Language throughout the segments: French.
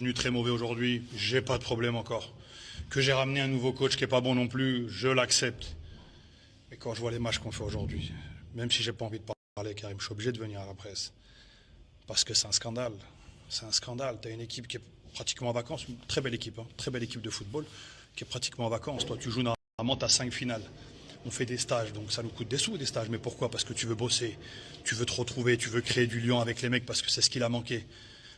Devenu très mauvais aujourd'hui, j'ai pas de problème encore. Que j'ai ramené un nouveau coach qui est pas bon non plus, je l'accepte. Mais quand je vois les matchs qu'on fait aujourd'hui, même si j'ai pas envie de parler, Karim, je suis obligé de venir à la presse. Parce que c'est un scandale. C'est un scandale. Tu as une équipe qui est pratiquement en vacances, une très belle équipe, hein, très belle équipe de football, qui est pratiquement en vacances. Toi, tu joues normalement, tu as 5 finales. On fait des stages, donc ça nous coûte des sous, des stages. Mais pourquoi? Parce que tu veux bosser, tu veux te retrouver, tu veux créer du lien avec les mecs, parce que c'est ce qu'il a manqué.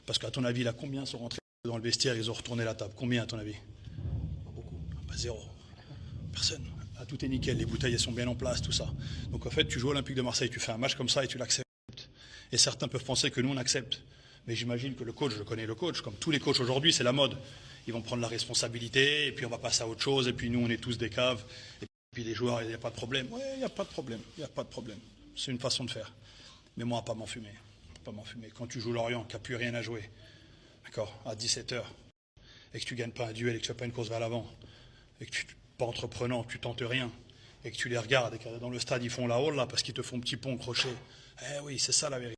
Parce qu'à ton avis, là, combien sont rentrés dans le vestiaire, ils ont retourné la table? Combien, à ton avis? Pas beaucoup. Pas zéro. Personne. Là, tout est nickel, les bouteilles, elles sont bien en place, tout ça. Donc en fait, tu joues à Olympique de Marseille, tu fais un match comme ça et tu l'acceptes. Et certains peuvent penser que nous, on accepte. Mais j'imagine que le coach, je connais le coach, comme tous les coachs aujourd'hui, c'est la mode. Ils vont prendre la responsabilité, et puis on va passer à autre chose, et puis nous, on est tous des caves. Et puis les joueurs, il n'y a pas de problème. Oui, il n'y a pas de problème. Il n'y a pas de problème. C'est une façon de faire. Mais moi, pas m'enfumer. Pas m'enfumer. Quand tu joues Lorient, qui n'a plus rien à jouer, d'accord, à 17h, et que tu ne gagnes pas un duel, et que tu n'as pas une course vers l'avant, et que tu n'es pas entreprenant, que tu tentes rien, et que tu les regardes, et que dans le stade, ils font la hall, là, parce qu'ils te font petit pont crochet. Eh oui, c'est ça la vérité.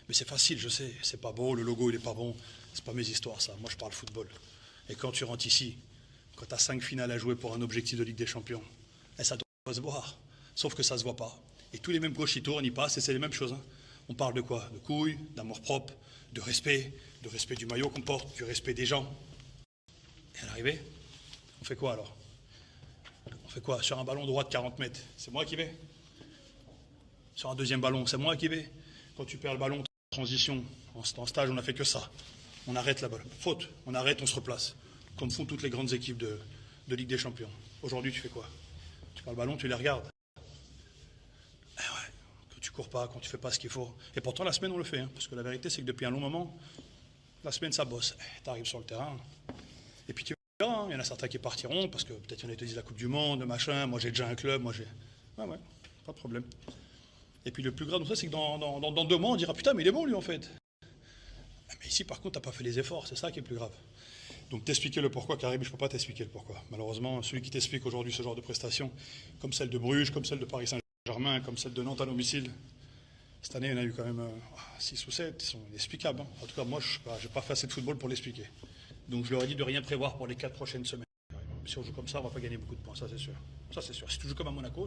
Mais c'est facile, je sais, c'est pas beau, le logo il est pas bon, c'est pas mes histoires ça, moi je parle football. Et quand tu rentres ici, quand tu as 5 finales à jouer pour un objectif de Ligue des Champions, ça doit se voir, sauf que ça se voit pas. Et tous les mêmes gauches y tournent, y passent, et c'est les mêmes choses. Hein. On parle de quoi? De couilles, d'amour propre, de respect du maillot qu'on porte, du respect des gens. Et à l'arrivée, on fait quoi alors? On fait quoi? Sur un ballon droit de 40 mètres, c'est moi qui vais? Sur un deuxième ballon, c'est moi qui vais? Quand tu perds le ballon, transition, en stage, on n'a fait que ça. On arrête la balle. Faute, on arrête, on se replace. Comme font toutes les grandes équipes de Ligue des Champions. Aujourd'hui, tu fais quoi? Tu perds le ballon, tu les regardes. Eh ouais, quand tu cours pas, quand tu fais pas ce qu'il faut. Et pourtant, la semaine, on le fait. Hein, parce que la vérité, c'est que depuis un long moment, la semaine, ça bosse. Tu arrives sur le terrain. Et puis tu verras, hein, il y en a certains qui partiront, parce que peut-être il y en a qui te disent la Coupe du Monde, machin, moi j'ai déjà un club, moi j'ai. Ouais, pas de problème. Et puis le plus grave de ça, c'est que dans 2 mois, on dira putain, mais il est bon lui en fait. Mais ici, par contre, tu n'as pas fait les efforts, c'est ça qui est plus grave. Donc t'expliquer le pourquoi, Karim, je ne peux pas t'expliquer le pourquoi. Malheureusement, celui qui t'explique aujourd'hui ce genre de prestations, comme celle de Bruges, comme celle de Paris Saint-Germain, comme celle de Nantes à domicile, cette année, il y en a eu quand même 6 ou 7, ils sont inexplicables. Hein. En tout cas, moi, je n'ai pas fait assez de football pour l'expliquer. Donc je leur ai dit de rien prévoir pour les 4 prochaines semaines. Si on joue comme ça, on ne va pas gagner beaucoup de points, ça c'est sûr. Ça c'est sûr. Si tu joues comme à Monaco,